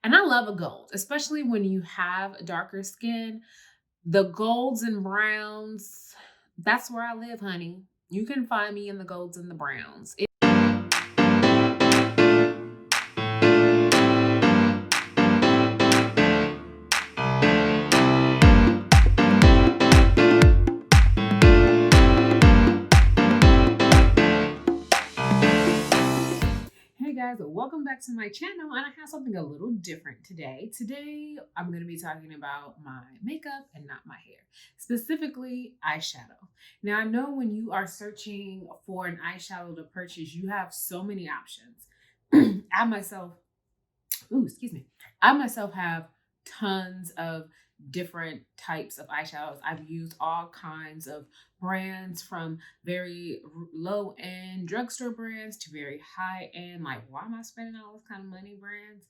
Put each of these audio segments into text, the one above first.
And I love a gold, especially when you have darker skin. The golds and browns, that's where I live, honey. You can find me in the golds and the browns. Hey guys, welcome back to my channel, and I have something a little different today. Today, I'm going to be talking about my makeup and not my hair, specifically eyeshadow. Now, I know when you are searching for an eyeshadow to purchase, you have so many options. I myself, excuse me, I myself have tons of different types of eyeshadows. I've used all kinds of brands, from very low end drugstore brands to very high end, like, why am I spending all this kind of money brands?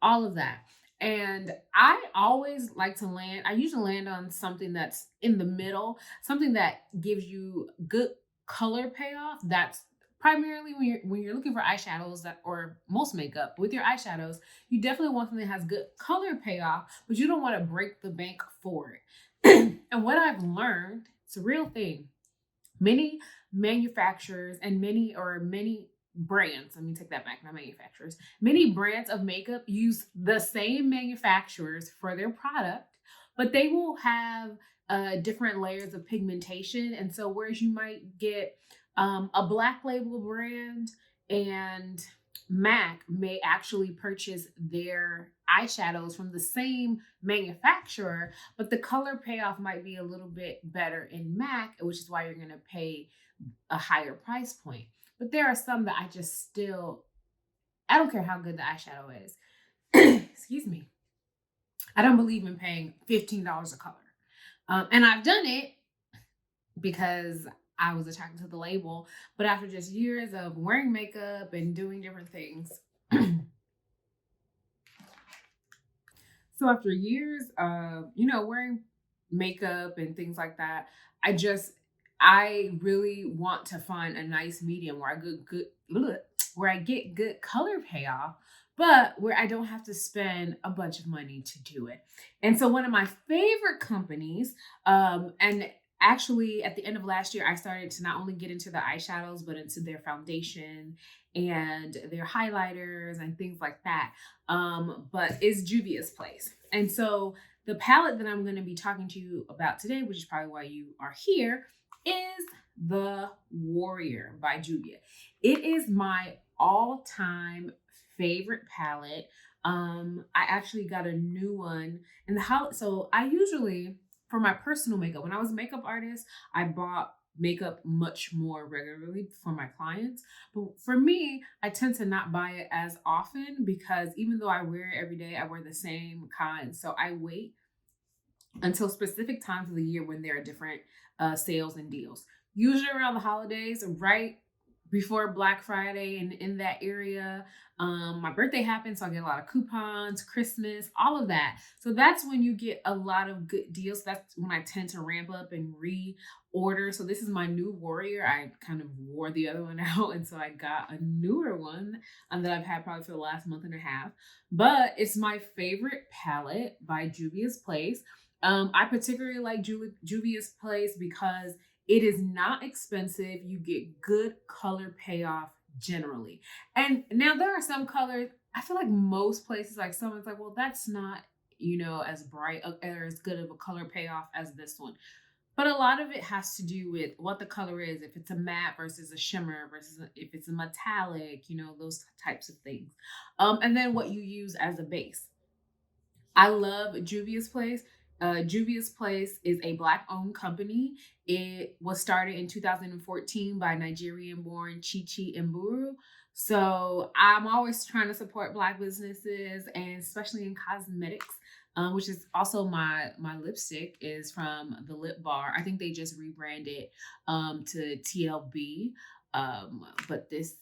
All of that. And I always like to land, I usually land on something that's in the middle, something that gives you good color payoff. That's primarily when you're looking for eyeshadows, that, or most makeup with your eyeshadows, you definitely want something that has good color payoff, but you don't want to break the bank for it. And what I've learned, it's a real thing. Many manufacturers and many brands, let me take that back, not manufacturers. Many brands of makeup use the same manufacturers for their product, but they will have different layers of pigmentation. And so, whereas you might get a black label brand, and MAC may actually purchase their eyeshadows from the same manufacturer, but the color payoff might be a little bit better in MAC, which is why you're going to pay a higher price point. But there are some that I don't care how good the eyeshadow is. Excuse me. I don't believe in paying $15 a color. And I've done it because I was attracted to the label. But after just years of wearing makeup and doing different things, so after years of, wearing makeup and things like that, I really want to find a nice medium where where I get good color payoff, but where I don't have to spend a bunch of money to do it. And so one of my favorite companies, and actually at the end of last year, I started to not only get into the eyeshadows, but into their foundation and their highlighters and things like that. But it's Juvia's Place. And so the palette that I'm going to be talking to you about today, which is probably why you are here, is the Warrior by Juvia. It is my all-time favorite palette. I actually got a new one in the house. So I usually, for my personal makeup, when I was a makeup artist, I bought makeup much more regularly for my clients. But for me, I tend to not buy it as often because even though I wear it every day, I wear the same kind. So I wait until specific times of the year when there are different sales and deals. Usually around the holidays, right before Black Friday, and in that area. My birthday happens, so I get a lot of coupons, Christmas, all of that. So that's when you get a lot of good deals. That's when I tend to ramp up and reorder. So this is my new Warrior. I kind of wore the other one out, and so I got a newer one that I've had probably for the last month and a half. But it's my favorite palette by Juvia's Place. I particularly like Juvia's Place because it is not expensive. You get good color payoff generally. And now there are some colors, I feel like most places, like someone's like, well, that's not, as bright or as good of a color payoff as this one. But a lot of it has to do with what the color is. If it's a matte versus a shimmer versus if it's a metallic, those types of things. And then what you use as a base. I love Juvia's Place. Juvia's Place is a Black owned company. It was started in 2014 by Nigerian born Chichi Mburu. So I'm always trying to support Black businesses, and especially in cosmetics, which is also my lipstick is from the Lip Bar. I think they just rebranded to TLB. But this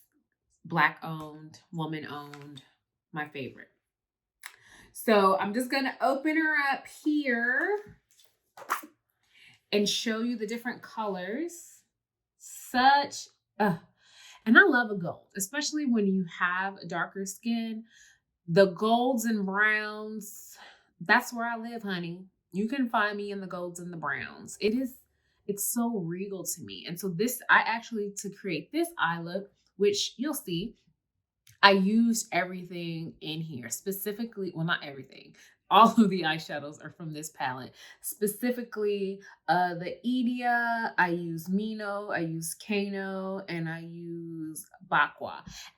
Black owned, woman owned, my favorite. So I'm just going to open her up here and show you the different colors. And I love a gold, especially when you have darker skin. The golds and browns, that's where I live, honey. You can find me in the golds and the browns. It's so regal to me. And so this, I actually, to create this eye look, which you'll see, I used everything in here, specifically, well, not everything. All of the eyeshadows are from this palette. Specifically, the Idia, I use Mino, I use Kano, and I use Bakwa.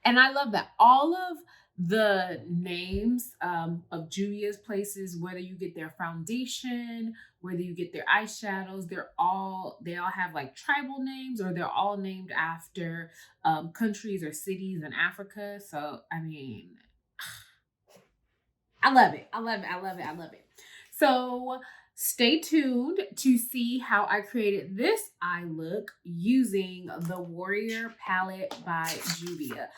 And I love that. All of the names of Juvia's places, whether you get their foundation, whether you get their eyeshadows, they all have like tribal names, or they're all named after countries or cities in Africa. So, I mean, I love it. I love it. I love it. I love it. So stay tuned to see how I created this eye look using the Warrior palette by Juvia.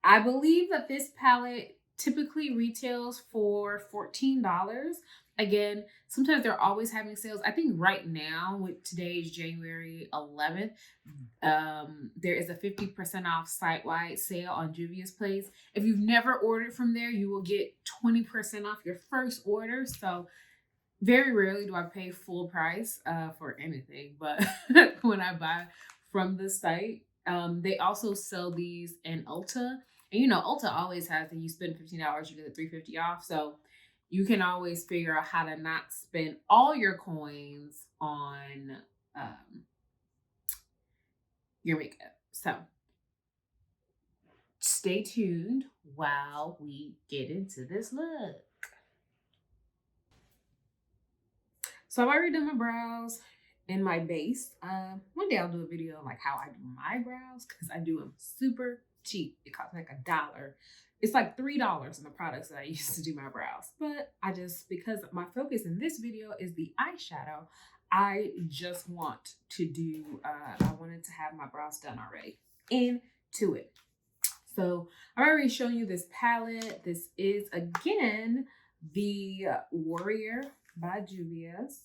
I believe that this palette typically retails for $14. Again, sometimes they're always having sales. I think right now, with today's January 11th, there is a 50% off site-wide sale on Juvia's Place. If you've never ordered from there, you will get 20% off your first order. So very rarely do I pay full price for anything, but when I buy from the site, they also sell these in Ulta. And you know, Ulta always has that you spend $15, you get the $3.50 off. So you can always figure out how to not spend all your coins on your makeup. So stay tuned while we get into this look. So I've already done my brows and my base. One day I'll do a video on like how I do my brows, because I do them super cheap. It costs like $1. It's like $3 in the products that I use to do my brows. But because my focus in this video is the eyeshadow, I just want to do, I wanted to have my brows done already. Into it. So I've already shown you this palette. This is, again, the Warrior by Juvia's,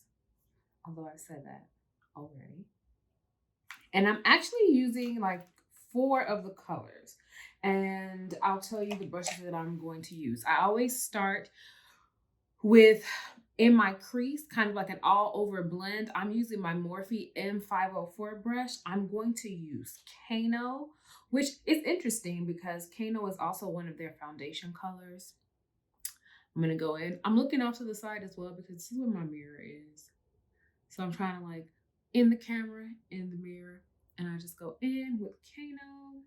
although I said that already. And I'm actually using like 4 of the colors, and I'll tell you the brushes that I'm going to use. I always start with, in my crease, kind of like an all over blend, I'm using my Morphe M504 brush. I'm going to use Kano, which is interesting because Kano is also one of their foundation colors. I'm going to go in. I'm looking off to the side as well because this is where my mirror is. So I'm trying to like in the camera, in the mirror, and I just go in with Kano.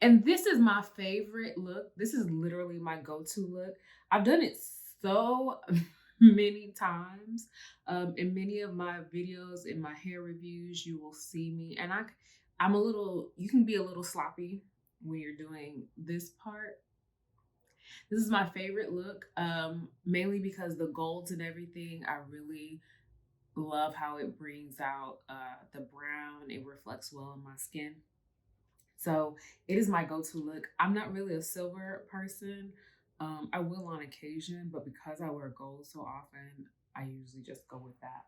And this is my favorite look. This is literally my go-to look. I've done it so many times. In many of my videos, in my hair reviews, you will see me. And I'm a little, you can be a little sloppy when you're doing this part. This is my favorite look, mainly because the golds and everything, I really love how it brings out the brown. It reflects well in my skin. So it is my go-to look. I'm not really a silver person. I will on occasion, but because I wear gold so often, I usually just go with that.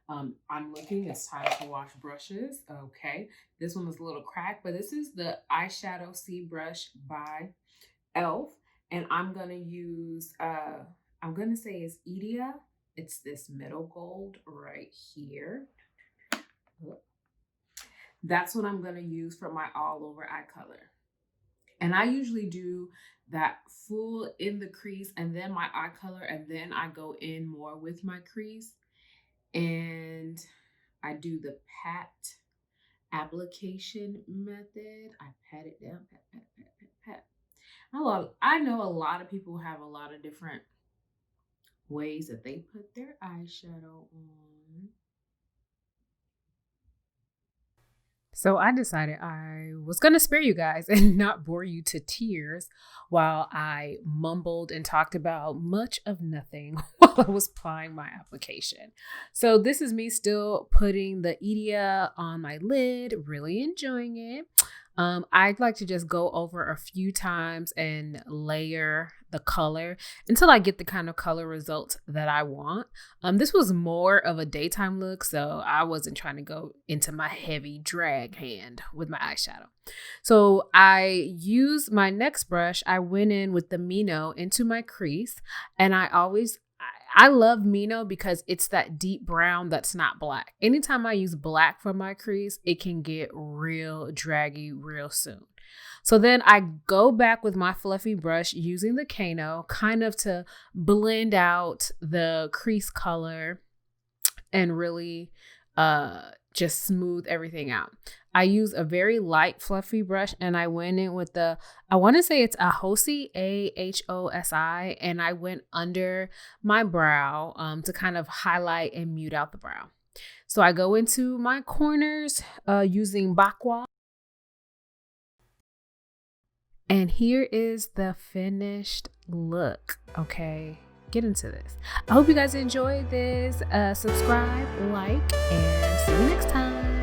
I'm looking, it's time to wash brushes. Okay, this one was a little cracked, but this is the Eyeshadow C brush by e.l.f. And I'm gonna use, I'm gonna say it's Idia. It's this middle gold right here. That's what I'm gonna use for my all over eye color. And I usually do that full in the crease and then my eye color, and then I go in more with my crease. And I do the pat application method. I pat it down, pat, pat, pat, pat, pat. I know a lot of people have a lot of different ways that they put their eyeshadow on. So I decided I was going to spare you guys and not bore you to tears while I mumbled and talked about much of nothing while I was applying my application. So this is me still putting the Idia on my lid, really enjoying it. I'd like to just go over a few times and layer the color until I get the kind of color results that I want. This was more of a daytime look, so I wasn't trying to go into my heavy drag hand with my eyeshadow. So I used my next brush. I went in with the Mino into my crease, and I love Mino because it's that deep brown that's not black. Anytime I use black for my crease, it can get real draggy real soon. So then I go back with my fluffy brush using the Kano kind of to blend out the crease color and really just smooth everything out. I use a very light fluffy brush, and I went in with I want to say it's Ahosi, Ahosi, and I went under my brow to kind of highlight and mute out the brow. So I go into my corners using Bakwa. And here is the finished look. Okay, get into this. I hope you guys enjoyed this. Subscribe, like, and see you next time.